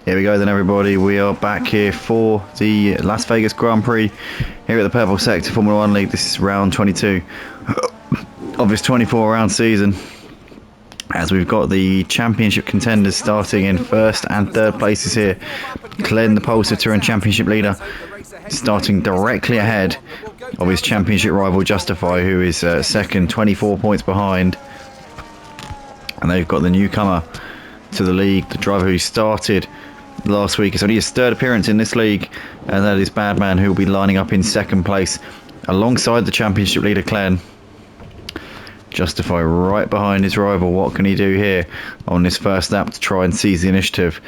Here we go then, everybody. We are back here for the Las Vegas Grand Prix here at the Purple Sector Formula 1 League. This is round 22 of this 24-round season, as we've got the championship contenders starting in first and third places here. Glenn, the pole sitter and championship leader, starting directly ahead of his championship rival Justify, who is second, 24 points behind. And they've got the newcomer to the league, the driver who started last week. It's only his third appearance in this league, and that is Badman, who will be lining up in second place alongside the championship leader Glenn. Justify right behind his rival. What can he do here on this first lap to try and seize the initiative?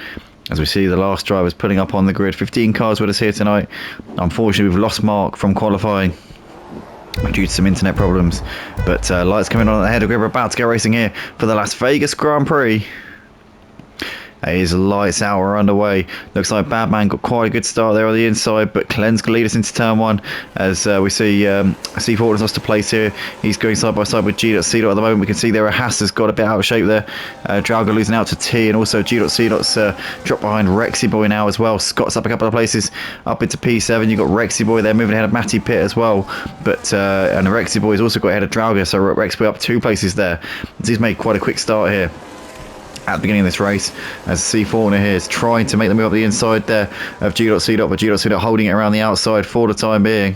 As we see the last drivers putting up on the grid. 15 cars with us here tonight. Unfortunately, we've lost Mark from qualifying due to some internet problems, but lights coming on ahead. We're about to get racing here for the Las Vegas Grand Prix. His lights out, we're underway. Looks like Badman got quite a good start there on the inside, but Glenn's going to lead us into turn one, as we see C4 has lost a place here. He's going side by side with G.C. at the moment. We can see there Haas has got a bit out of shape there. Drauga losing out to T, and also G.C. dropped behind Rexy Boy now as well. Scott's up a couple of places up into P7. You've got Rexy Boy there moving ahead of Matty Pitt as well, but and Rexy Boy's also got ahead of Drauga, so Rexy Boy up 2 places there. He's made quite a quick start here at the beginning of this race, as C4 here is trying to make the move up the inside there of G.C. but G.C. holding it around the outside for the time being.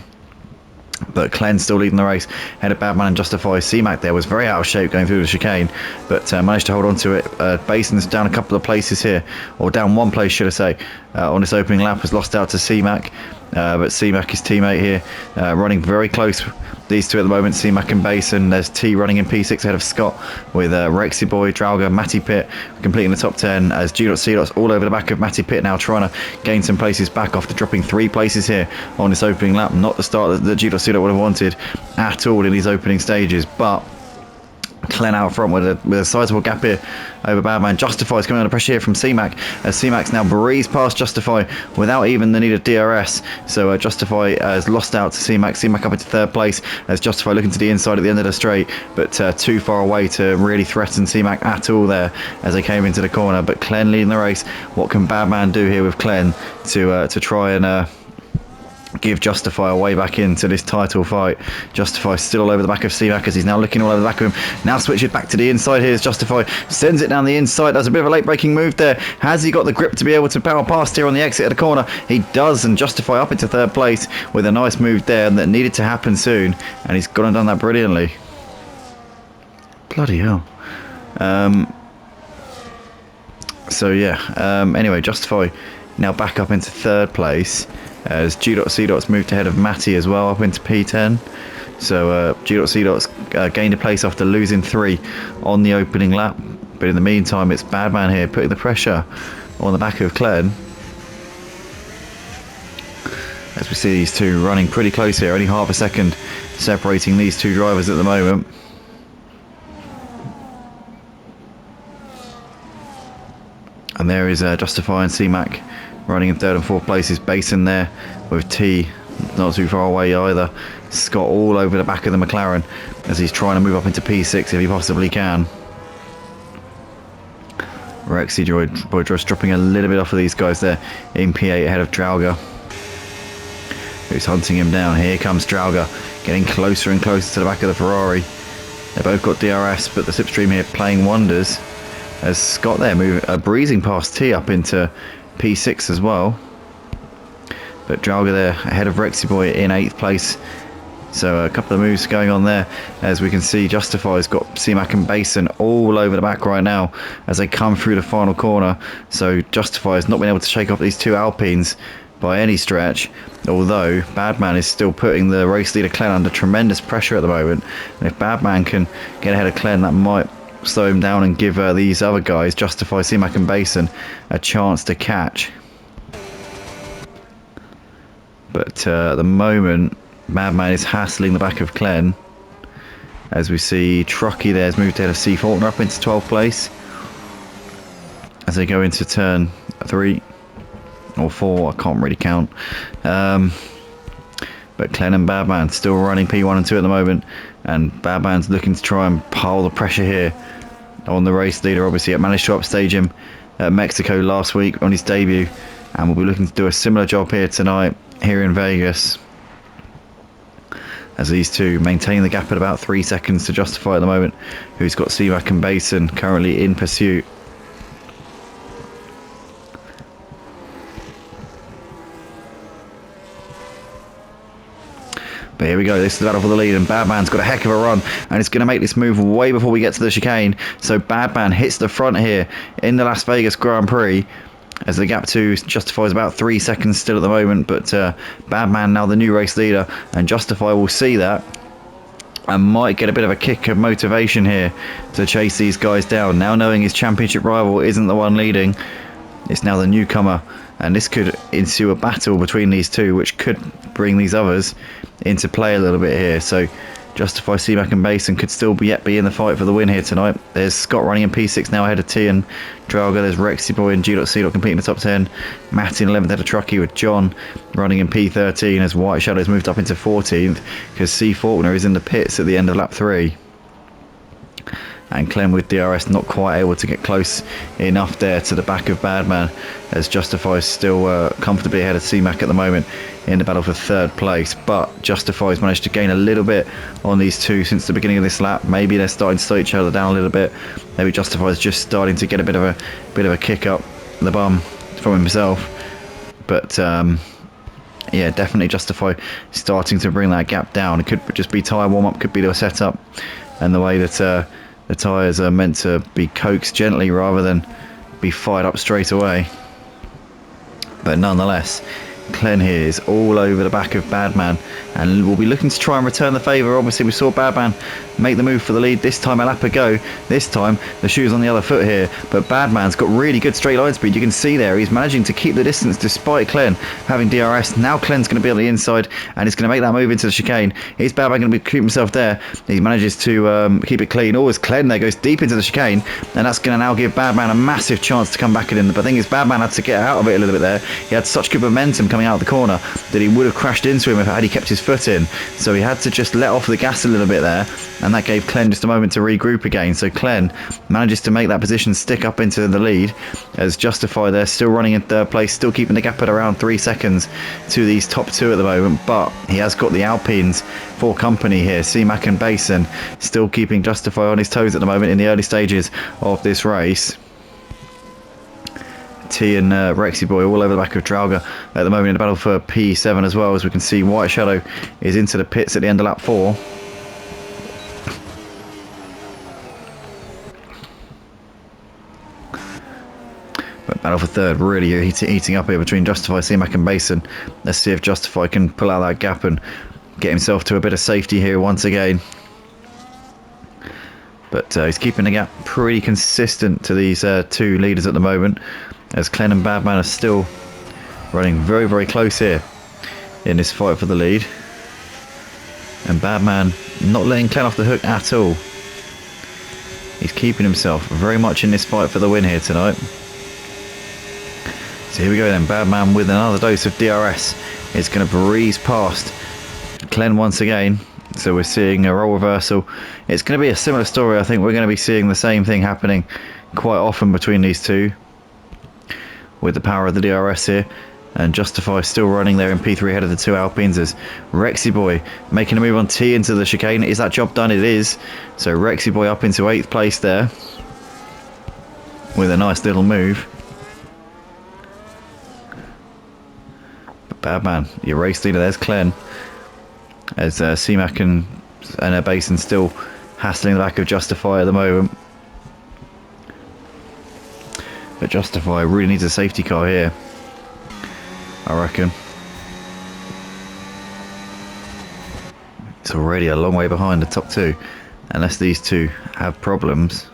But Glenn still leading the race, ahead of Badman and Justify. C-Mac there was very out of shape going through the chicane, but managed to hold on to it. Bason's down a couple of places here, or down 1 place should I say, on this opening lap. Has lost out to C-Mac, but C-Mac, his teammate here, running very close. These two at the moment, C-Mac and Basin. There's T running in P6 ahead of Scott, with Rexy Boy, Drauga, Matty Pitt completing the top 10, as G.C. all over the back of Matty Pitt now, trying to gain some places back after dropping 3 places here on this opening lap. Not the start that G.C. would have wanted at all in these opening stages, but Glenn out front with a sizable gap here over Badman. Justify's coming under pressure here from C-Mac, as C-Mac's now breezed past Justify without even the need of DRS. So Justify has lost out to C-Mac. C-Mac up into third place, as Justify looking to the inside at the end of the straight, but too far away to really threaten C-Mac at all there as they came into the corner. But Glenn leading the race. What can Badman do here with Glenn to try and give Justify a way back into this title fight? Justify still all over the back of C-Mac, as he's now looking all over the back of him. Now switches back to the inside. Here's Justify, sends it down the inside. Does a bit of a late braking move there. Has he got the grip to be able to power past here on the exit of the corner? He does, and Justify up into third place with a nice move there that needed to happen soon, and he's gone and done that brilliantly. Bloody hell. So yeah, anyway, Justify now back up into third place, as G.C.'s moved ahead of Matty as well up into P10. So G.C.'s gained a place after losing 3 on the opening lap. But in the meantime, it's Badman here putting the pressure on the back of Glenn, as we see these two running pretty close here. Only half a second separating these two drivers at the moment. And there is Justify and C-Mac running in third and fourth places. Basin there with T not too far away either. Scott all over the back of the McLaren, as he's trying to move up into P6 if he possibly can. Rexy Boy just dropping a little bit off of these guys there in P8 ahead of Drauga, who's hunting him down. Here comes Drauga, getting closer and closer to the back of the Ferrari. They both got DRS, but the slipstream here playing wonders, as Scott there breezing past T up into P6 as well. But Drauga there ahead of Rexy Boy in 8th place. So a couple of moves going on there, as we can see Justify's got C-Mac and Basin all over the back right now as they come through the final corner. So Justify has not been able to shake off these 2 Alpines by any stretch, although Badman is still putting the race leader Glenn under tremendous pressure at the moment. And if Badman can get ahead of Glenn, that might slow him down and give these other guys, Justify, C-Mac and Basin, a chance to catch. But at the moment, Badman is hassling the back of Glenn, as we see Truckee there has moved ahead of C. Faulkner up into 12th place as they go into turn 3 or 4, I can't really count. But Glenn and Badman still running P1 and 2 at the moment, and Badman's looking to try and pile the pressure here on the race leader. Obviously it managed to upstage him at Mexico last week on his debut, and we'll be looking to do a similar job here tonight, here in Vegas, as these two maintain the gap at about 3 seconds to Justify at the moment, who's got C-Mac and Basin currently in pursuit. But here we go, this is the battle for the lead, and Badman's got a heck of a run, and it's going to make this move way before we get to the chicane. So Badman hits the front here in the Las Vegas Grand Prix, as the gap to Justify is about 3 seconds still at the moment, but Badman now the new race leader, and Justify will see that and might get a bit of a kick of motivation here to chase these guys down. Now knowing his championship rival isn't the one leading, it's now the newcomer, and this could ensue a battle between these two, which could bring these others into play a little bit here. So Justify, C-Mac and Basin could still yet be in the fight for the win here tonight. There's Scott running in P6 now ahead of T and Draga. There's Rexy Boy and G.C. competing in the top 10. Matt in 11th ahead of Truckee, with John running in P13 as White Shadow's moved up into 14th because C. Faulkner is in the pits at the end of lap 3. And Clem with DRS not quite able to get close enough there to the back of Badman, as Justify is still comfortably ahead of C-Mac at the moment in the battle for 3rd place. But Justify's managed to gain a little bit on these two since the beginning of this lap. Maybe they're starting to slow each other down a little bit. Maybe Justify's just starting to get a bit of a kick up the bum from himself. But yeah, definitely Justify starting to bring that gap down. It could just be tyre warm-up, could be the setup, and the way that the tyres are meant to be coaxed gently rather than be fired up straight away. But nonetheless, Clen here is all over the back of Badman, and we'll be looking to try and return the favour. Obviously we saw Badman make the move for the lead this time a lap ago. This time the shoe's on the other foot here, but Badman's got really good straight line speed. You can see there he's managing to keep the distance despite Clen having DRS. Now Clen's going to be on the inside and he's going to make that move into the chicane. Is Badman going to keep himself there? He manages to keep it clean. Oh, as Clen there goes deep into the chicane, and that's going to now give Badman a massive chance to come back in. But the thing is, Badman had to get out of it a little bit there. He had such good momentum coming out of the corner that he would have crashed into him if had he kept his foot in. So he had to just let off the gas a little bit there, and that gave Clen just a moment to regroup again. So Clen manages to make that position stick up into the lead, as Justify there still running in 3rd place, still keeping the gap at around 3 seconds to these top 2 at the moment. But he has got the Alpines for company here. C-Mac and Basin still keeping Justify on his toes at the moment in the early stages of this race. T and Rexy Boy all over the back of Drauga at the moment in the battle for P7 as well. As we can see, White Shadow is into the pits at the end of lap 4. But battle for 3rd really heating up here between Justify, C-Mac and Basin. Let's see if Justify can pull out that gap and get himself to a bit of safety here once again. But he's keeping the gap pretty consistent to these 2 leaders at the moment, as Clen and Badman are still running very, very close here in this fight for the lead. And Badman not letting Clen off the hook at all. He's keeping himself very much in this fight for the win here tonight. So here we go then, Badman with another dose of DRS. It's going to breeze past Clen once again. So we're seeing a role reversal. It's going to be a similar story. I think we're going to be seeing the same thing happening quite often between these two, with the power of the DRS here. And Justify still running there in P3 ahead of the 2 Alpines, as Rexy Boy making a move on T into the chicane. Is that job done? It is. So Rexy Boy up into 8th place there with a nice little move. But Badman, your race leader, there's Clen, as C-Mac and Basin still hassling the back of Justify at the moment. But Justify really needs a safety car here, I reckon. It's already a long way behind the top 2, unless these two have problems.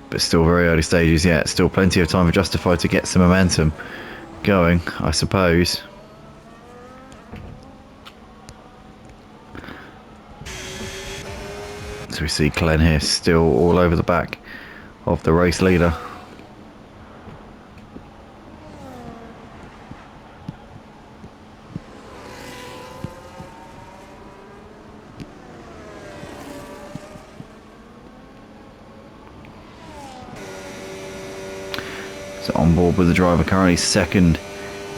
But still very early stages yet. Still plenty of time for Justify to get some momentum going, I suppose. So we see Clen here still all over the back of the race leader. So on board with the driver, currently second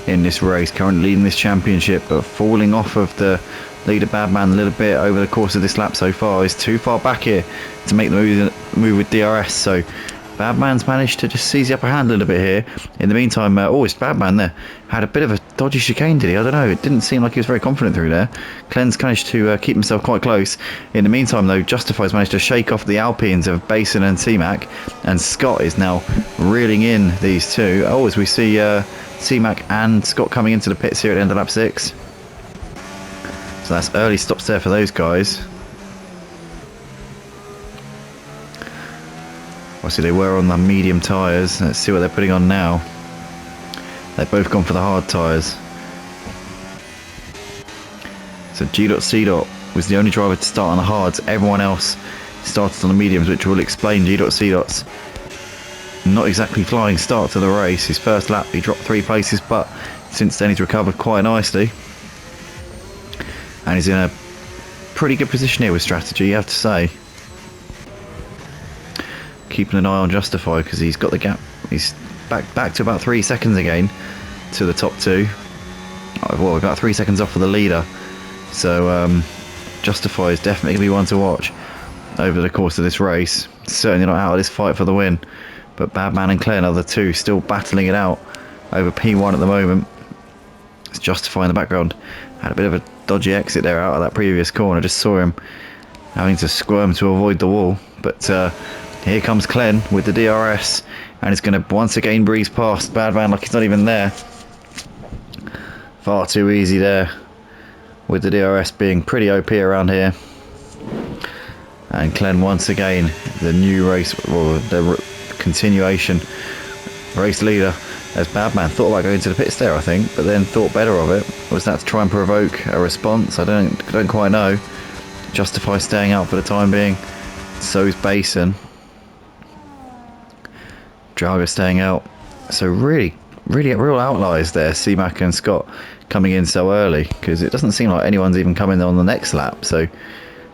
in this race, currently leading this championship, but falling off of the leader Badman a little bit over the course of this lap so far. He's too far back here to make the move with DRS, so Badman's managed to just seize the upper hand a little bit here. In the meantime, it's Badman there. Had a bit of a dodgy chicane, did he? I don't know. It didn't seem like he was very confident through there. Clen's managed to keep himself quite close. In the meantime, though, Justify's managed to shake off the Alpines of Basin and C-Mac, and Scott is now reeling in these two. Oh, as we see C-Mac and Scott coming into the pits here at the end of lap 6. So that's early stops there for those guys. Obviously they were on the medium tyres. Let's see what they're putting on now. They've both gone for the hard tyres. So G.C. was the only driver to start on the hards. Everyone else started on the mediums, which will explain G.C.'s not exactly flying start to the race. His first lap he dropped 3 places, but since then he's recovered quite nicely. And he's in a pretty good position here with strategy, you have to say. Keeping an eye on Justify because he's got the gap. He's back to about 3 seconds again to the top 2. Well, about 3 seconds off of the leader. So Justify is definitely going to be one to watch over the course of this race. Certainly not out of this fight for the win. But Badman and Clen are the two still battling it out over P1 at the moment. It's Justify in the background. Had a bit of a dodgy exit there out of that previous corner. Just saw him having to squirm to avoid the wall. But here comes Clen with the DRS, and he's going to once again breeze past Badman like he's not even there. Far too easy there, with the DRS being pretty OP around here. And Clen once again, the new race, or the continuation race leader, as Badman thought about going to the pits there, I think, but then thought better of it. Was that to try and provoke a response? I don't quite know. Justify staying out for the time being. So's Basin. Draga staying out. So really real outliers there, C-Mac and Scott coming in so early, because it doesn't seem like anyone's even coming on the next lap. So it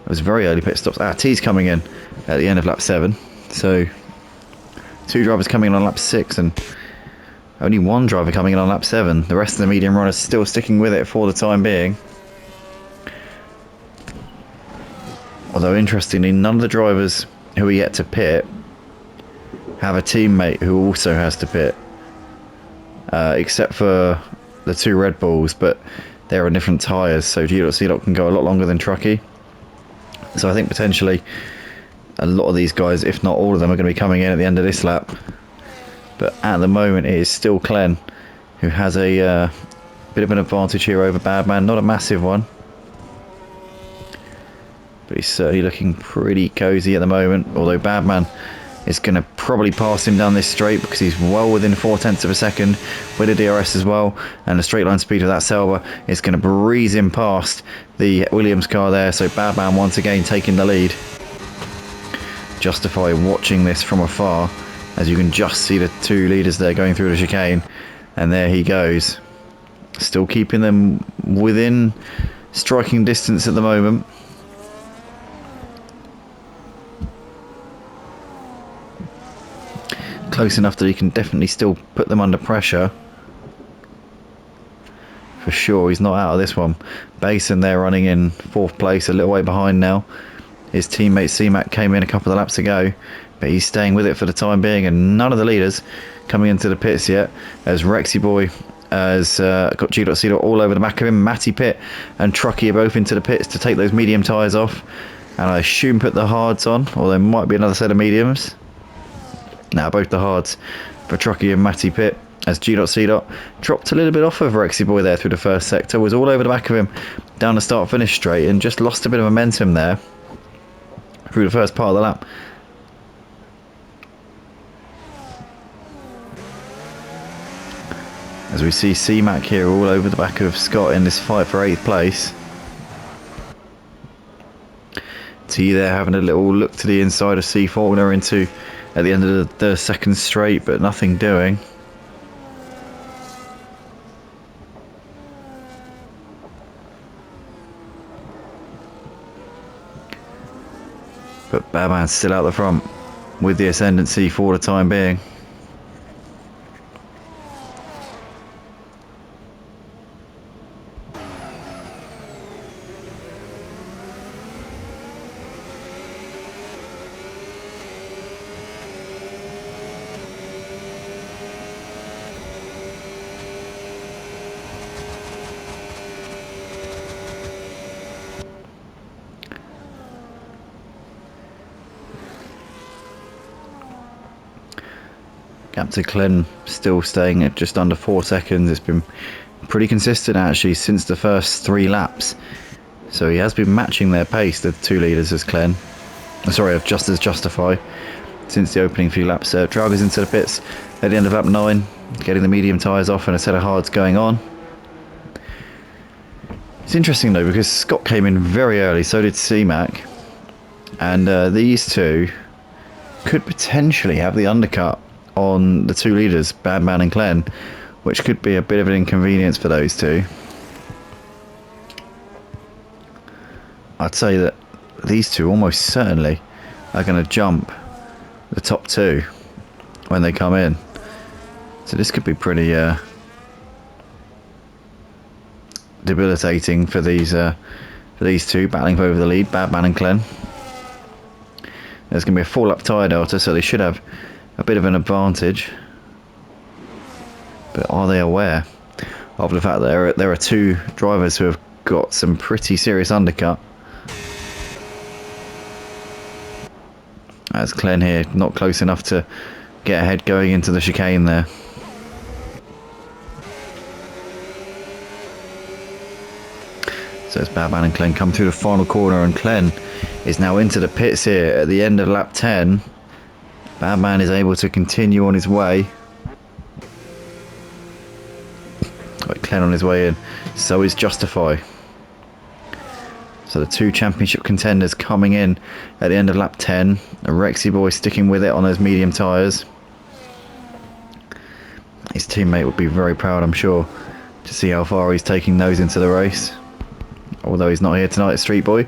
was very early pit stops. T's coming in at the end of lap 7. So 2 drivers coming in on lap 6 and only 1 driver coming in on lap 7. The rest of the medium runners still sticking with it for the time being. Although interestingly, none of the drivers who are yet to pit have a teammate who also has to pit, except for the 2 Red Bulls, but they're on different tyres, so G.C. can go a lot longer than Truckee. So I think potentially a lot of these guys, if not all of them, are going to be coming in at the end of this lap. But at the moment it is still Clen who has a bit of an advantage here over Badman. Not a massive one, but he's certainly looking pretty cosy at the moment, although Badman is going to probably pass him down this straight because he's well within 0.4 of a second with a DRS as well, and the straight line speed of that Selva is going to breeze him past the Williams car there. So Badman once again taking the lead. Justify watching this from afar, as you can just see the 2 leaders there going through the chicane, and there he goes, still keeping them within striking distance at the moment. Close enough that he can definitely still put them under pressure. For sure, he's not out of this one. Basin there running in 4th place, a little way behind now. His teammate C-Mac came in a couple of laps ago, but he's staying with it for the time being, and none of the leaders coming into the pits yet, as Rexy Boy has got G.C. all over the back of him. Matty Pitt and Truckee are both into the pits to take those medium tyres off, and I assume put the hards on, or there might be another set of mediums. Now both the hards for Truckee and Matty Pitt, as G.C. dropped a little bit off of Rexy Boy there through the first sector, was all over the back of him down the start finish straight, and just lost a bit of momentum there through the first part of the lap. As we see C-Mac here all over the back of Scott in this fight for 8th place. T there having a little look to the inside of C Faulkner into at the end of the second straight, but nothing doing. But Badman's still out the front with the ascendancy for the time being. Gap to Glenn still staying at just under 4 seconds. It's been pretty consistent actually since the first 3 laps. So he has been matching their pace, the 2 leaders as Glenn. Sorry, of just as Justify since the opening few laps. Drivers into the pits at the end of lap 9, getting the medium tyres off and a set of hards going on. It's interesting though because Scott came in very early, so did C-Mac, and these two could potentially have the undercut on the 2 leaders, Badman and Glenn, which could be a bit of an inconvenience for those two. I'd say that these two almost certainly are going to jump the top 2 when they come in. So this could be pretty debilitating for these two battling over the lead, Badman and Glenn. There's going to be a 4-lap tyre delta, so they should have a bit of an advantage. But are they aware of the fact that there are 2 drivers who have got some pretty serious undercut? As Glenn here, not close enough to get ahead going into the chicane there. So as Badman and Glenn come through the final corner, and Glenn is now into the pits here at the end of lap 10. Badman is able to continue on his way. Got Glenn on his way in. So is Justify. So the 2 championship contenders coming in at the end of lap 10. A Rexy boy sticking with it on those medium tyres. His teammate would be very proud, I'm sure, to see how far he's taking those into the race. Although he's not here tonight, Street Boy.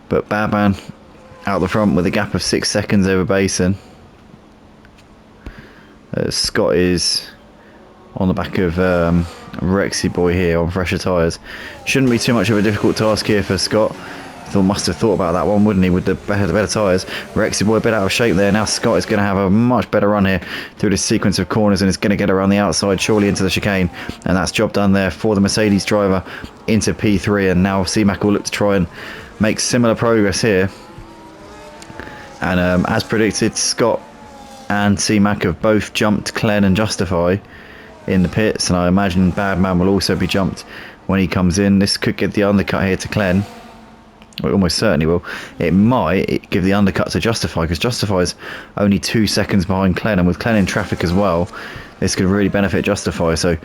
But Badman out the front with a gap of 6 seconds over Basin. Scott is on the back of Rexy boy here on fresher tyres. Shouldn't be too much of a difficult task here for Scott. Must have thought about that one, wouldn't he, with the better tyres. Rexy boy a bit out of shape there. Now Scott is going to have a much better run here through this sequence of corners and is going to get around the outside, surely into the chicane. And that's job done there for the Mercedes driver into P3. And now C-Mac will look to try and make similar progress here. And as predicted, Scott and C-Mac have both jumped Glenn and Justify in the pits. And I imagine Badman will also be jumped when he comes in. This could get the undercut here to Glenn. Well, it almost certainly will. It might give the undercut to Justify, because Justify's only 2 seconds behind Glenn, and with Glenn in traffic as well, this could really benefit Justify. So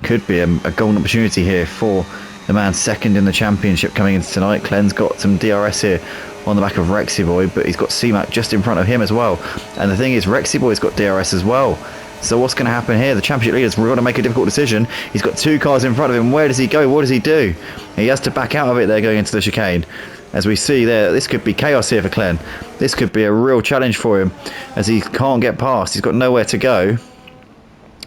could be a golden opportunity here for the man second in the championship coming into tonight. Glenn's got some DRS here on the back of Rexy boy, but he's got C-Mac just in front of him as well. And the thing is, Rexy boy's got DRS as well. So what's going to happen here? The championship leaders, we're going to make a difficult decision. He's got 2 cars in front of him. Where does he go? What does he do? He has to back out of it there going into the chicane. As we see there, this could be chaos here for Glenn. This could be a real challenge for him, as he can't get past. He's got nowhere to go.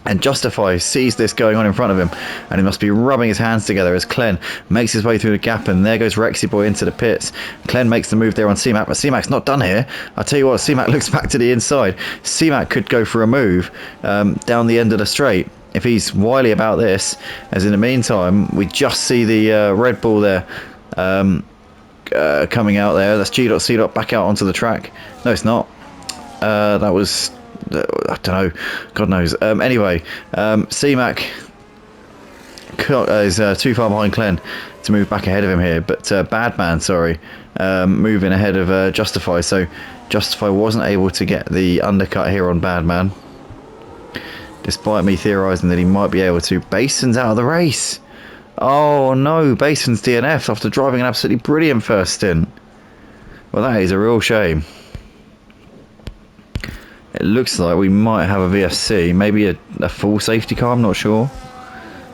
And Justify sees this going on in front of him, and he must be rubbing his hands together as Glenn makes his way through the gap, and there goes Rexy boy into the pits. Glenn makes the move there on C-Mac, but C-Mac's not done here. I'll tell you what, C-Mac looks back to the inside. C-Mac could go for a move down the end of the straight if he's wily about this, as in the meantime, we just see the Red Bull there coming out there. That's G.C. back out onto the track. No, it's not. That was... I don't know, God knows. Anyway, C-Mac is too far behind Glenn to move back ahead of him here, but Badman, sorry, moving ahead of Justify. So Justify wasn't able to get the undercut here on Badman, despite me theorising that he might be able to. Basin's out of the race. Oh no, Basin's DNF'd after driving an absolutely brilliant first stint. Well, that is a real shame. It looks like we might have a VSC, maybe a full safety car, I'm not sure.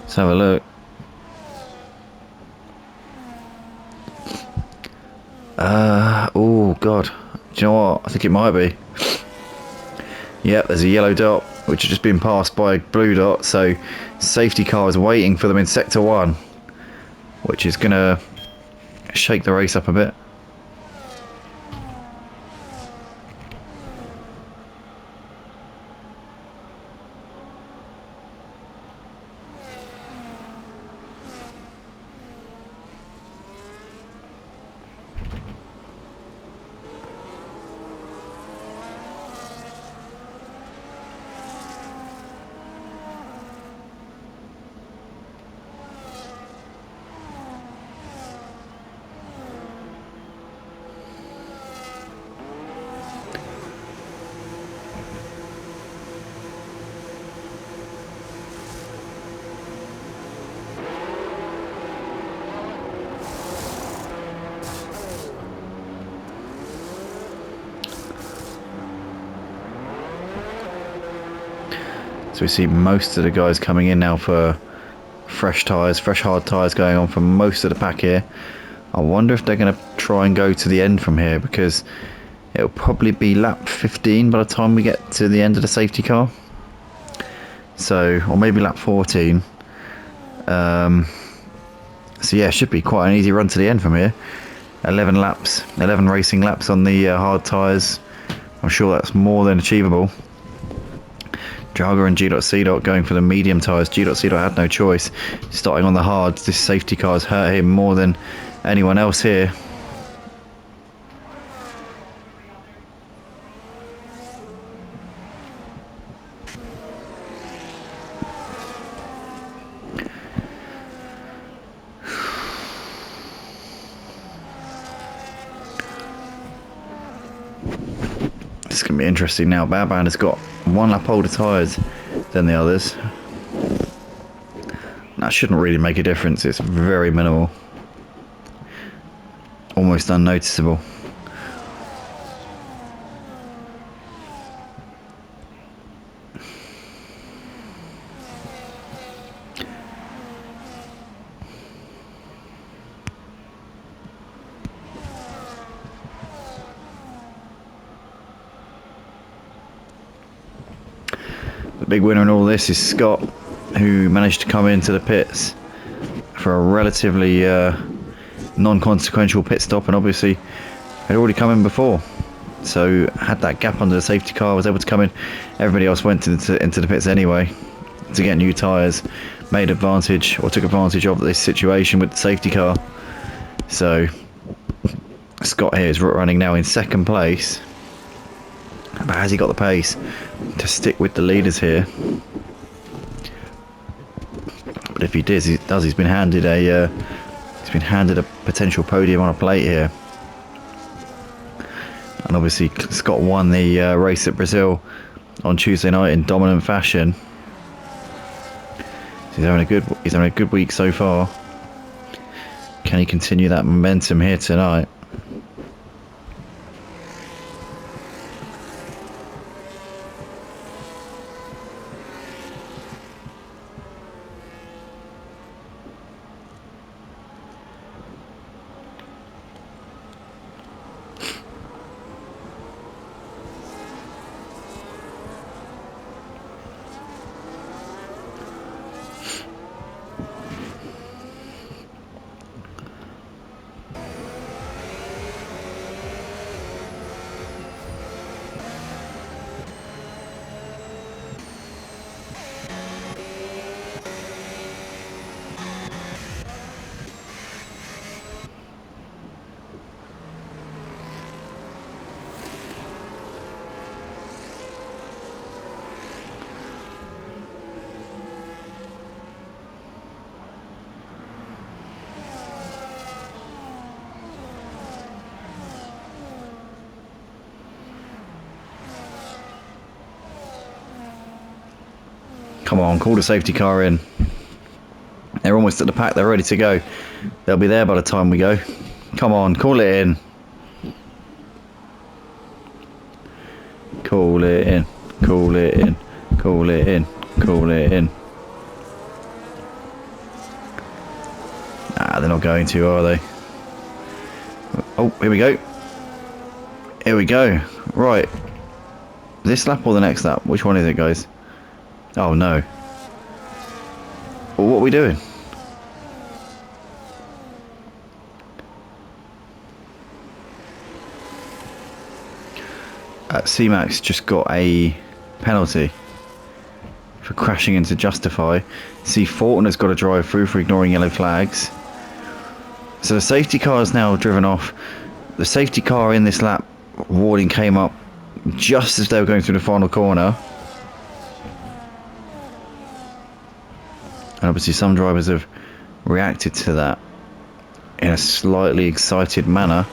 Let's have a look. Oh god, do you know what? I think it might be. Yep, there's a yellow dot, which has just been passed by a blue dot, so safety car is waiting for them in sector 1, which is going to shake the race up a bit. So we see most of the guys coming in now for fresh tyres, fresh hard tyres going on for most of the pack here. I wonder if they're going to try and go to the end from here, because it'll probably be lap 15 by the time we get to the end of the safety car. So, or maybe lap 14. So yeah, it should be quite an easy run to the end from here. 11 laps, 11 racing laps on the hard tyres. I'm sure that's more than achievable. Draga and G.C. going for the medium tyres. G.C. had no choice. Starting on the hards, this safety car has hurt him more than anyone else here. This is going to be interesting now. Baban has got 1 lap older tyres than the others. That shouldn't really make a difference. It's very minimal. Almost unnoticeable. The big winner in all this is Scott, who managed to come into the pits for a relatively non-consequential pit stop, and obviously had already come in before, so had that gap under the safety car, was able to come in. Everybody else went into the pits anyway to get new tyres, made advantage, or took advantage of this situation with the safety car. So Scott here is running now in 2nd place. But has he got the pace to stick with the leaders here? But if he does, he's been handed a potential podium on a plate here. And obviously Scott won the race at Brazil on Tuesday night in dominant fashion. So he's having a good week so far. Can he continue that momentum here tonight? Come on, call the safety car in. They're almost at the pack, they're ready to go. They'll be there by the time we go. Come on, call it in. Call it in, call it in, call it in, call it in. Nah, they're not going to, are they? Oh, here we go. Here we go. Right. This lap or the next lap? Which one is it, guys? Oh no. Well, what are we doing? C-Max just got a penalty for crashing into Justify. See, Fortin has got to drive through for ignoring yellow flags. So the safety car is now driven off. The safety car in this lap warning came up just as they were going through the final corner. And obviously some drivers have reacted to that in a slightly excited manner.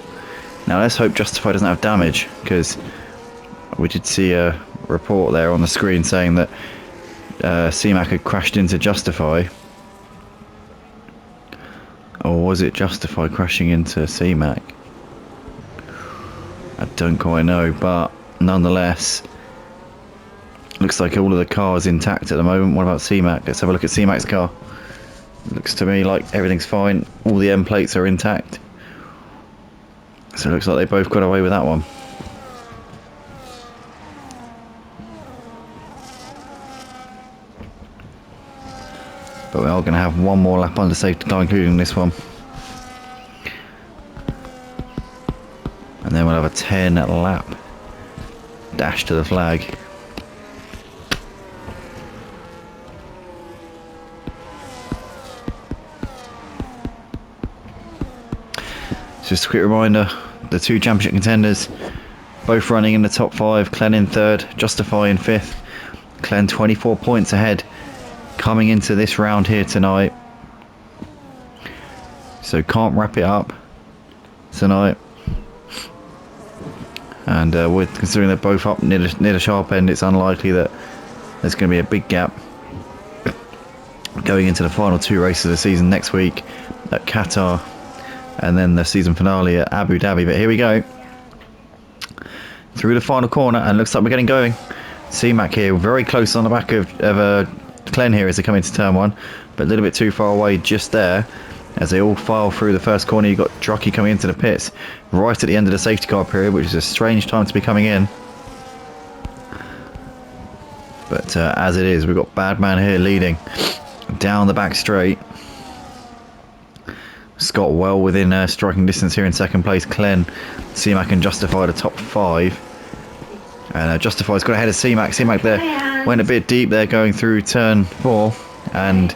Now let's hope Justify doesn't have damage, because we did see a report there on the screen saying that C-Mac had crashed into Justify. Or was it Justify crashing into C-Mac? I don't quite know, but nonetheless, Looks like all of the cars intact at the moment. What about C-Mac? Let's have a look at C-Mac's car. Looks to me like everything's fine. All the end plates are intact. So it looks like they both got away with that one. But we are going to have one more lap under safety car, including this one. And then we'll have a 10 lap dash to the flag. Just a quick reminder, the two championship contenders, both running in the top 5. Clen in 3rd, Justify in 5th. Clen 24 points ahead coming into this round here tonight. So can't wrap it up tonight. And considering they're both up near the sharp end, it's unlikely that there's going to be a big gap going into the final 2 races of the season next week at Qatar, and then the season finale at Abu Dhabi. But here we go through the final corner, and looks like we're getting going. C-Mac here very close on the back of Clen here as they come into turn 1, but a little bit too far away just there as they all file through the first corner. You've got Drucky coming into the pits right at the end of the safety car period, which is a strange time to be coming in, but as it is, we've got Badman here leading down the back straight. Scott well within striking distance here in second place. Clen, C-Mac and Justify the top 5. And Justify's got ahead of C-Mac. C-Mac there went a bit deep there going through turn 4. And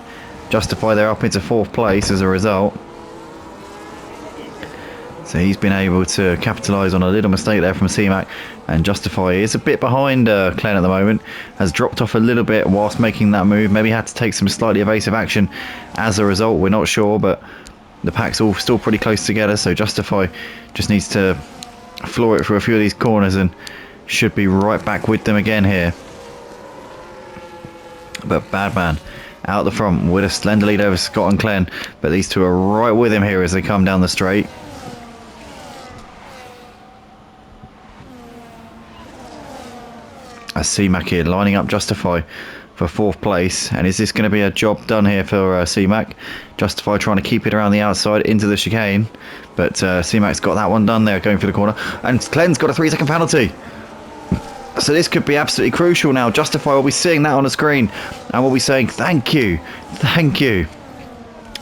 Justify there up into 4th place as a result. So he's been able to capitalise on a little mistake there from C-Mac. And Justify is a bit behind Clen at the moment. Has dropped off a little bit whilst making that move. Maybe had to take some slightly evasive action as a result. We're not sure, but the pack's all still pretty close together, so Justify just needs to floor it through a few of these corners and should be right back with them again here. But Badman out the front with a slender lead over Scott and Clen, but these two are right with him here as they come down the straight. I see C-Mac here lining up Justify for 4th place, and is this going to be a job done here for C-Mac? Justify trying to keep it around the outside into the chicane, but C-Mac's got that one done there going for the corner, and Clen's got a 3-second penalty. So this could be absolutely crucial now. Justify will be seeing that on the screen and will be saying thank you,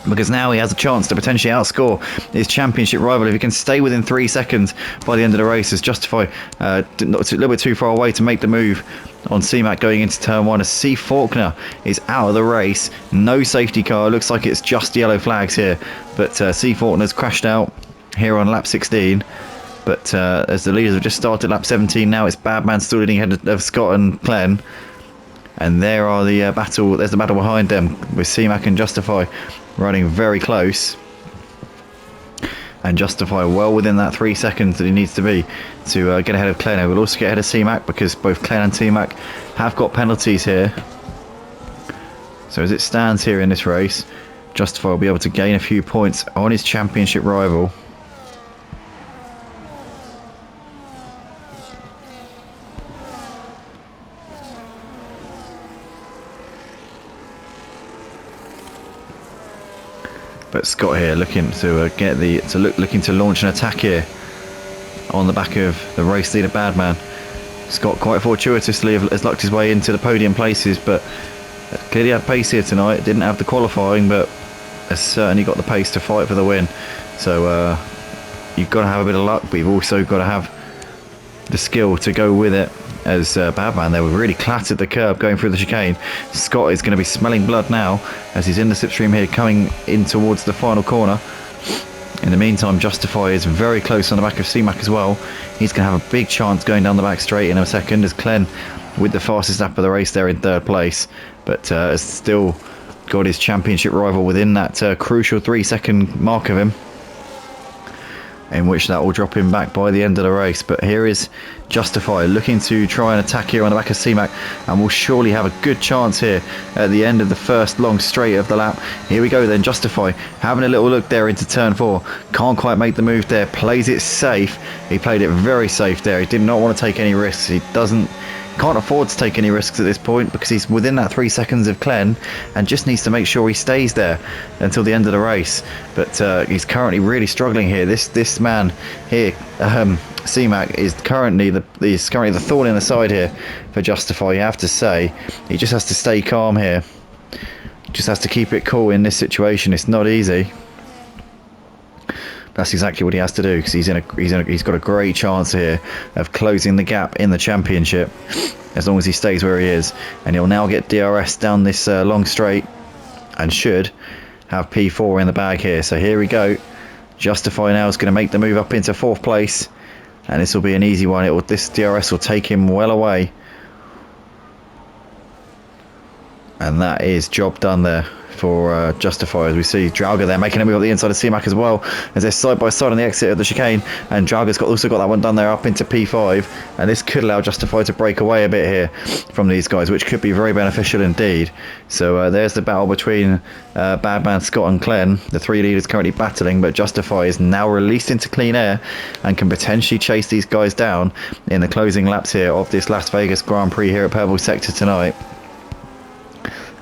because now he has a chance to potentially outscore his championship rival if he can stay within 3 seconds by the end of the race, as Justify a little bit too far away to make the move on C-Mac going into turn 1, as C. Faulkner is out of the race. No safety car, looks like it's just yellow flags here, but C. Faulkner's crashed out here on lap 16. But as the leaders have just started lap 17 now, it's Badman still leading ahead of Scott and Clen. And there are the battle. There's the battle behind them with C-Mac and Justify running very close. And Justify well within that 3 seconds that he needs to be to get ahead of Clen. We'll also get ahead of C-Mac because both Clen and C-Mac have got penalties here. So as it stands here in this race, Justify will be able to gain a few points on his championship rival. But Scott here looking to looking to launch an attack here on the back of the race leader Badman. Scott quite fortuitously has lucked his way into the podium places, but clearly had pace here tonight. Didn't have the qualifying, but has certainly got the pace to fight for the win. So you've got to have a bit of luck, but you've also got to have the skill to go with it. As Badman there, we really clattered the curb going through the chicane. Scott is going to be smelling blood now as he's in the slipstream here coming in towards the final corner. In the meantime, Justify is very close on the back of C-Mac as well. He's going to have a big chance going down the back straight in a second, as Clen with the fastest lap of the race there in 3rd place, but has still got his championship rival within that crucial 3 second mark of him, in which that will drop him back by the end of the race. But here is Justify looking to try and attack here on the back of C-Mac, and will surely have a good chance here at the end of the first long straight of the lap. Here we go then, Justify having a little look there into turn 4, can't quite make the move there, plays it safe. He played it very safe there. He did not want to take any risks. He doesn't Can't afford to take any risks at this point because he's within that 3 seconds of Clen and just needs to make sure he stays there until the end of the race. But he's currently really struggling here. This man here, C-Mac, is currently the thorn in the side here for Justify. You have to say, he just has to stay calm here. Just has to keep it cool in this situation. It's not easy. That's exactly what he has to do because he's got a great chance here of closing the gap in the championship as long as he stays where he is, and he'll now get DRS down this long straight and should have P4 in the bag here. So here we go. Justify now is going to make the move up into 4th place, and this will be an easy one. This DRS will take him well away, and that is job done there for Justify. As we see Drauga there making a move up the inside of C-Mac as well, as they're side by side on the exit of the chicane, and Drauga's also got that one done there up into P5, and this could allow Justify to break away a bit here from these guys, which could be very beneficial indeed. So there's the battle between Badman, Scott and Clen, the 3 leaders currently battling, but Justify is now released into clean air and can potentially chase these guys down in the closing laps here of this Las Vegas Grand Prix here at Purple Sector tonight.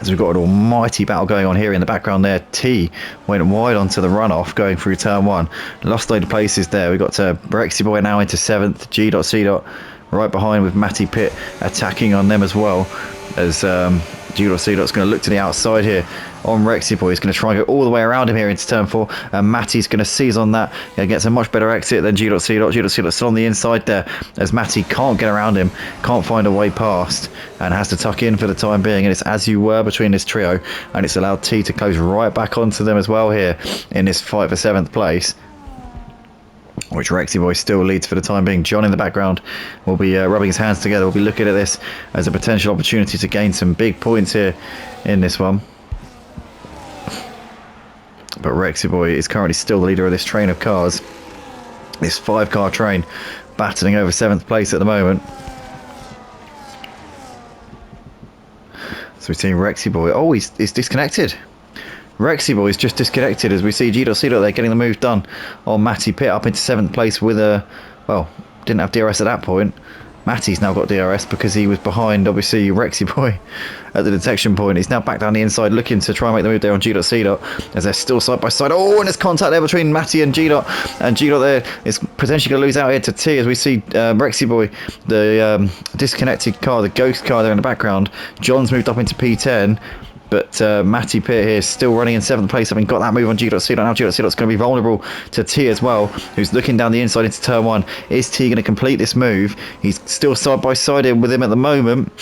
As we've got an almighty battle going on here in the background there. T went wide onto the runoff going through turn 1. Lost load of places there. We've got Brexy Boy now into 7th. G.C. right behind with Matty Pitt attacking on them as well. As G.C. is going to look to the outside here on Rexy Boy. He's going to try and go all the way around him here into turn 4. And Matty's going to seize on that. He gets a much better exit than G.C. G.C. still on the inside there as Matty can't get around him, can't find a way past, and has to tuck in for the time being. And it's as you were between this trio, and it's allowed T to close right back onto them as well here in this fight for 7th place, which Rexy Boy still leads for the time being. John in the background will be rubbing his hands together. We'll be looking at this as a potential opportunity to gain some big points here in this one. But Rexy Boy is currently still the leader of this train of cars. This 5-car train battling over 7th place at the moment. So we're seeing Rexy Boy. Oh, he's disconnected. Rexy Boy is just disconnected as we see G.C. there getting the move done on Matty Pitt up into 7th place with a, well, didn't have DRS at that point. Matty's now got DRS because he was behind, obviously, Rexy Boy at the detection point. He's now back down the inside looking to try and make the move there on G.C. as they're still side by side. Oh, and there's contact there between Matty and G. And G. there is potentially going to lose out here to T as we see Rexy Boy, the disconnected car, the ghost car there in the background. John's moved up into P10. But Matty Pitt here is still running in 7th place, having got that move on G.C. Now G.C. is going to be vulnerable to T as well, who's looking down the inside into turn 1. Is T going to complete this move? He's still side by side with him at the moment.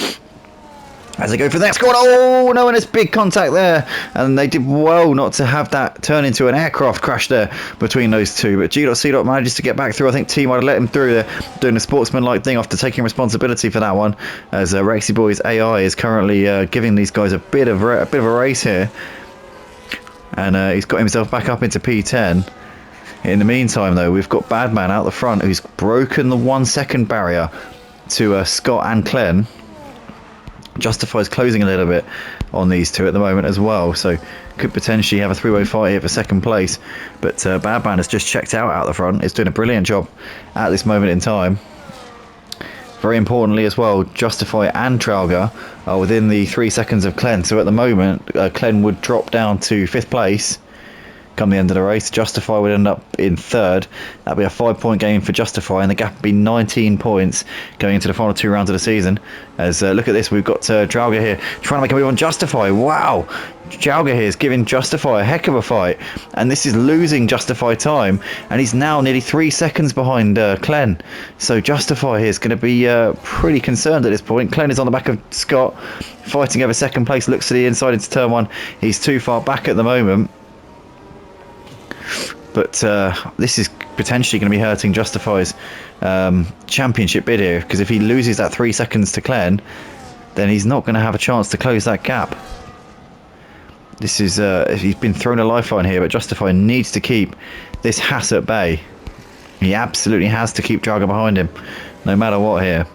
As they go for the next squad. Oh no, and there's big contact there, and they did well not to have that turn into an aircraft crash there between those two. But G.C. manages to get back through. I think T might have let him through there, doing a sportsman-like thing after taking responsibility for that one. As Rexy Boy's AI is currently giving these guys a bit of a race here, and he's got himself back up into P10. In the meantime, though, we've got Badman out the front who's broken the 1 second barrier to Scott and Clen. Justifies closing a little bit on these two at the moment as well, so could potentially have a 3-way fight here for 2nd place. But Badman has just checked out the front. Is doing a brilliant job at this moment in time. Very importantly as well, Justify and Trauga are within the 3 seconds of Clen, so at the moment Clen would drop down to 5th place come the end of the race. Justify would end up in 3rd. That'd be a 5-point game for Justify, and the gap would be 19 points going into the final 2 rounds of the season. As look at this, we've got Drauga here trying to make a move on Justify. Wow, Drauga here is giving Justify a heck of a fight, and this is losing Justify time, and he's now nearly 3 seconds behind Clen. So Justify here is going to be pretty concerned at this point. Clen is on the back of Scott, fighting over 2nd place. Looks to the inside into turn 1. He's too far back at the moment. But this is potentially going to be hurting Justify's championship bid here, because if he loses that 3 seconds to Clen, then he's not going to have a chance to close that gap. This is he's been thrown a lifeline here, but Justify needs to keep this Haas at bay. He absolutely has to keep Drauga behind him, no matter what here.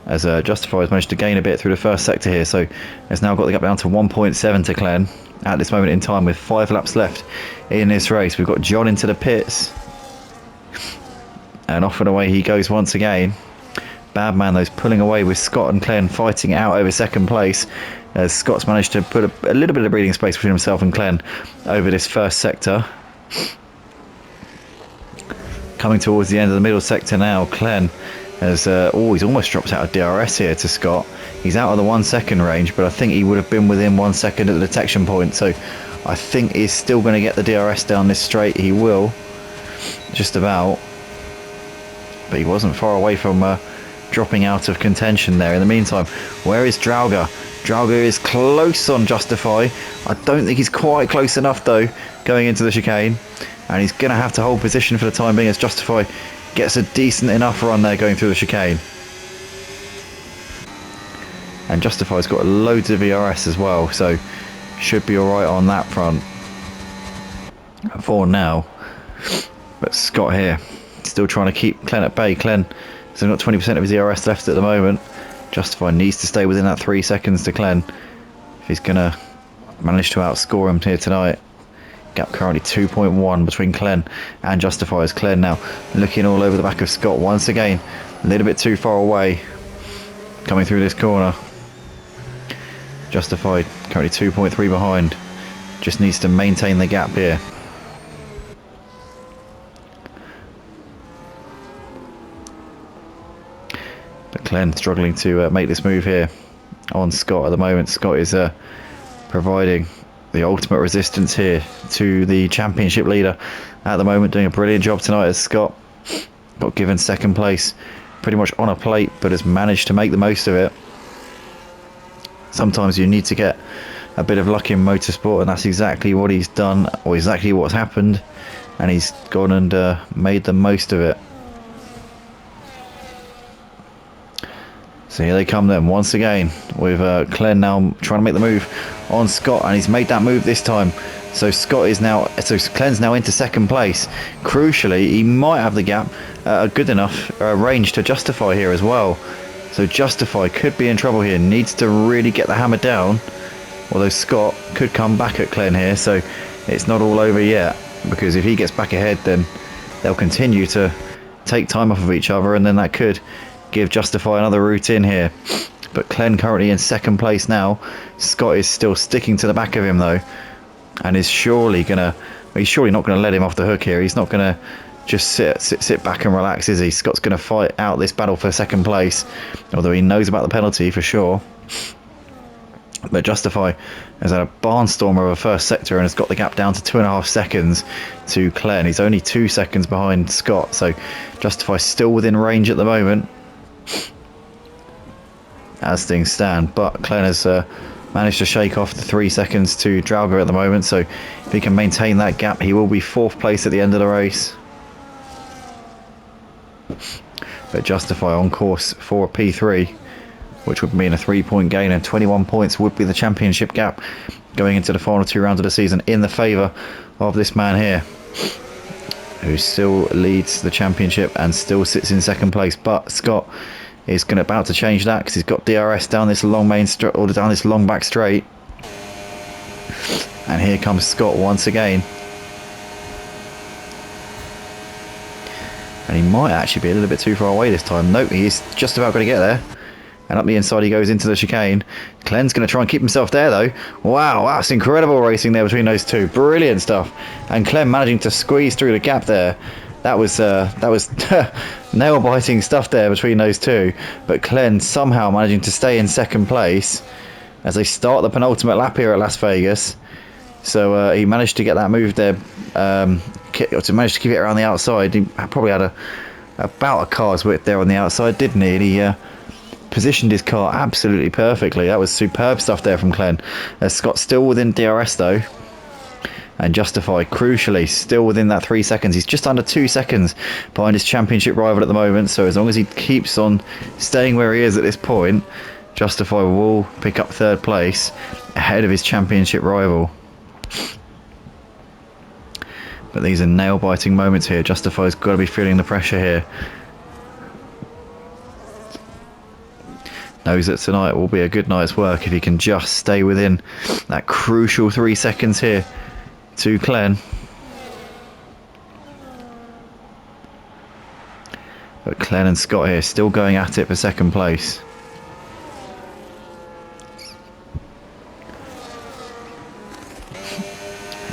As Justify has managed to gain a bit through the first sector here, so has now got the gap down to 1.7 to Clen at this moment in time, with 5 laps left in this race. We've got John into the pits, and off and away he goes once again. Bad man, those pulling away with Scott and Glenn fighting out over second place, as Scott's managed to put a little bit of breathing space between himself and Glenn over this first sector. Coming towards the end of the middle sector now, Glenn has he's almost dropped out of DRS here to Scott. He's out of the 1 second range, but I think he would have been within 1 second at the detection point, so I think he's still going to get the DRS down this straight. He will, just about, but he wasn't far away from dropping out of contention there. In the meantime, where is Drauger? Drauger is close on Justify. I don't think he's quite close enough though going into the chicane, and he's going to have to hold position for the time being as Justify gets a decent enough run there going through the chicane. And Justify's got loads of ERS as well, so should be alright on that front for now. But Scott here still trying to keep Glenn at bay. Glenn has got 20% of his ERS left at the moment. Justify needs to stay within that 3 seconds to Glenn if he's going to manage to outscore him here tonight. Gap currently 2.1 between Glenn and Justify, as Glenn now looking all over the back of Scott once again. A little bit too far away coming through this corner. Justify currently 2.3 behind. Just needs to maintain the gap here. But Glenn struggling to make this move here on Scott at the moment. Scott is providing the ultimate resistance here to the championship leader at the moment, doing a brilliant job tonight as Scott got given second place pretty much on a plate, but has managed to make the most of it. Sometimes you need to get a bit of luck in motorsport, and that's exactly what he's done, or exactly what's happened, and he's gone and made the most of it. So here they come then once again with Glenn now trying to make the move on Scott, and he's made that move this time. So Glenn's now into second place. Crucially, he might have the gap good enough range to Justify here as well. So Justify could be in trouble here, needs to really get the hammer down, although Scott could come back at Glenn here, so it's not all over yet, because if he gets back ahead then they'll continue to take time off of each other, and then that could give Justify another route in here. But Glenn currently in second place now. Scott is still sticking to the back of him though, and is surely he's surely not gonna let him off the hook here. He's not gonna just sit back and relax, is he? Scott's gonna fight out this battle for second place, although he knows about the penalty for sure. But Justify has had a barnstormer of a first sector and has got the gap down to 2.5 seconds to Glenn. He's only 2 seconds behind Scott, so Justify still within range at the moment as things stand, but Glenn has managed to shake off the 3 seconds to Drauger at the moment, so if he can maintain that gap he will be 4th place at the end of the race. But Justify on course for a P3, which would mean a 3-point gain, and 21 points would be the championship gap going into the final 2 rounds of the season in the favour of this man here, who still leads the championship and still sits in second place. But Scott is about to change that because he's got DRS down this long or down this long back straight, and here comes Scott once again, and he might actually be a little bit too far away this time. Nope, he's just about going to get there, and up the inside he goes into the chicane. Glenn's going to try and keep himself there though. Wow, that's incredible racing there between those two, brilliant stuff, and Glenn managing to squeeze through the gap there. That was nail-biting stuff there between those two, but Glenn somehow managing to stay in second place as they start the penultimate lap here at Las Vegas. So he managed to get that move there, managed to keep it around the outside. He probably had about a car's width there on the outside, didn't he? And he positioned his car absolutely perfectly. That was superb stuff there from Glenn. Scott's still within DRS though, and Justify crucially still within that 3 seconds. He's just under 2 seconds behind his championship rival at the moment, so as long as he keeps on staying where he is at this point, Justify will pick up 3rd place ahead of his championship rival. But these are nail-biting moments here. Justify's got to be feeling the pressure here. Knows that tonight will be a good night's work if he can just stay within that crucial 3 seconds here to Glenn. But Glenn and Scott here still going at it for second place.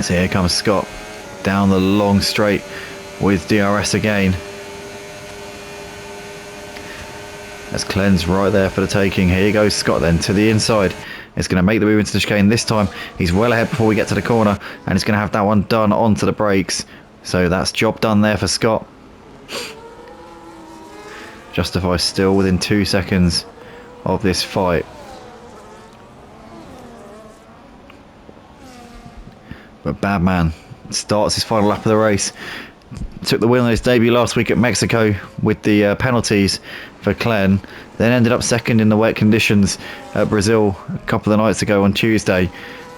So here comes Scott down the long straight with DRS again. As Glenn's right there for the taking. Here goes Scott then to the inside. It's going to make the move into the chicane this time. He's well ahead before we get to the corner, and he's going to have that one done onto the brakes. So that's job done there for Scott. Justify still within 2 seconds of this fight. But Badman starts his final lap of the race. Took the win on his debut last week at Mexico with the penalties for Glenn. Then ended up second in the wet conditions at Brazil a couple of nights ago on Tuesday.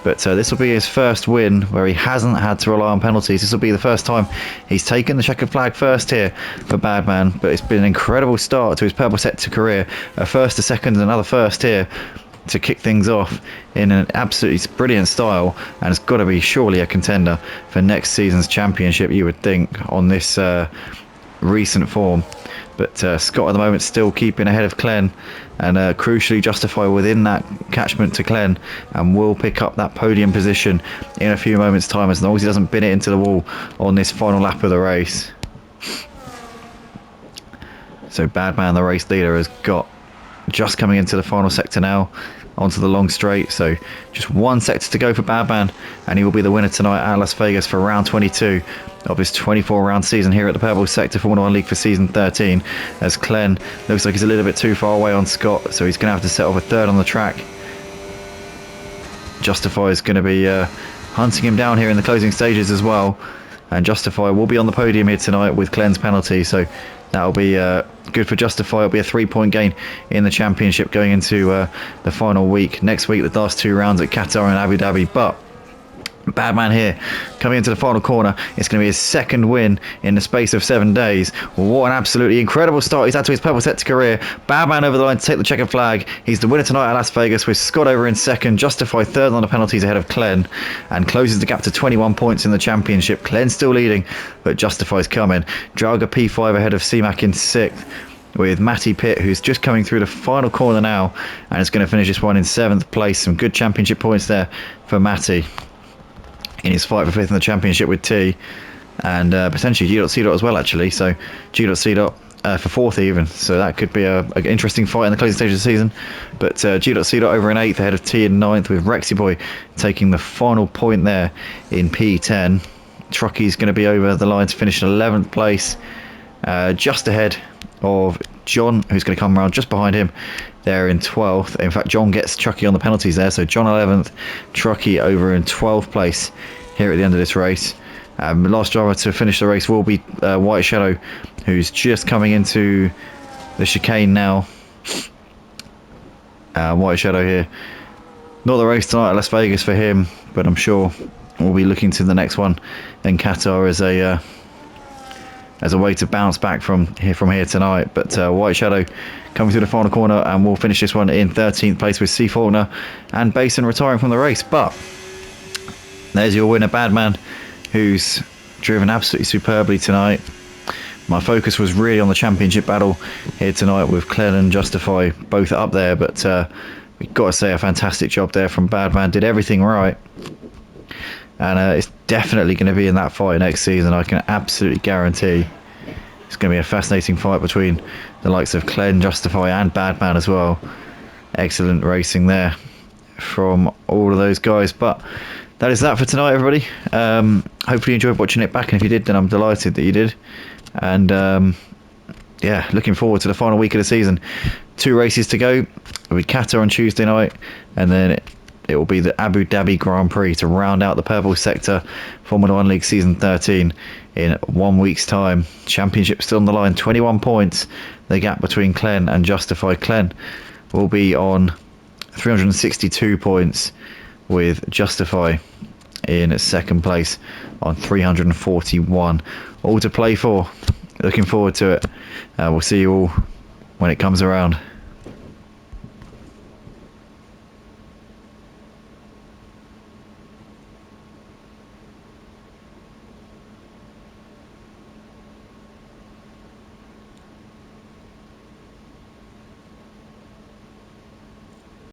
But this will be his first win where he hasn't had to rely on penalties. This will be the first time he's taken the checkered flag first here for Badman. But it's been an incredible start to his purple sector career. A first, a second, and another first here to kick things off in an absolutely brilliant style, and it's got to be surely a contender for next season's championship, you would think, on this recent form. But Scott at the moment still keeping ahead of Glenn, and crucially Justify within that catchment to Glenn, and will pick up that podium position in a few moments time, as long as he doesn't bin it into the wall on this final lap of the race. So Badman, the race leader, has got just coming into the final sector now, onto the long straight. So just one sector to go for Badman, and he will be the winner tonight at Las Vegas for round 22 of his 24 round season here at the purple sector Formula 1 League for season 13, as Glenn looks like he's a little bit too far away on Scott, so he's going to have to set off a third on the track. Justify is going to be hunting him down here in the closing stages as well, and Justify will be on the podium here tonight with Glenn's penalty, so that'll be good for Justify. It'll be a 3-point gain in the championship going into the final week. Next week, the last 2 rounds at Qatar and Abu Dhabi. But Badman here coming into the final corner. It's going to be his second win in the space of 7 days. What an absolutely incredible start he's had to his purple sector career. Badman over the line to take the checkered flag. He's the winner tonight at Las Vegas, with Scott over in second. Justify third on the penalties ahead of Glenn, and closes the gap to 21 points in the championship. Glenn still leading, but Justify's coming. Draga P5 ahead of C-Mac in 6th, with Matty Pitt, who's just coming through the final corner now, and is going to finish this one in 7th place. Some good championship points there for Matty in his fight for 5th in the championship with T, and potentially G.C. as well, actually. So G.C. for 4th even, so that could be an interesting fight in the closing stage of the season. But G.C. over in 8th ahead of T in 9th, with Rexy Boy taking the final point there in P10. Trucky's going to be over the line to finish in 11th place, just ahead of John, who's going to come around just behind him there in 12th. In fact, John gets Trucky on the penalties there, so John 11th, Trucky over in 12th place here at the end of this race. The last driver to finish the race will be White Shadow, who's just coming into the chicane now. White Shadow here, not the race tonight at Las Vegas for him, but I'm sure we'll be looking to the next one in Qatar as a way to bounce back from here tonight. But White Shadow coming through the final corner, and we'll finish this one in 13th place with C. Faulkner and Basin retiring from the race. But there's your winner, Badman, who's driven absolutely superbly tonight. My focus was really on the championship battle here tonight, with Glenn and Justify both up there, but we've got to say a fantastic job there from Badman. Did everything right, and it's definitely going to be in that fight next season. I can absolutely guarantee it's going to be a fascinating fight between the likes of Glenn, Justify and Badman as well. Excellent racing there from all of those guys. But that is that for tonight, everybody. Hopefully you enjoyed watching it back, and if you did, then I'm delighted that you did. And yeah, looking forward to the final week of the season. 2 races to go. It'll be Qatar on Tuesday night, and then it will be the Abu Dhabi Grand Prix to round out the purple sector Formula 1 League season 13 in 1 week's time. Championship still on the line, 21 points, the gap between Glenn and Justify. Glenn will be on 362 points, with Justify in 2nd place on 341. All to play for. Looking forward to it. We'll see you all when it comes around.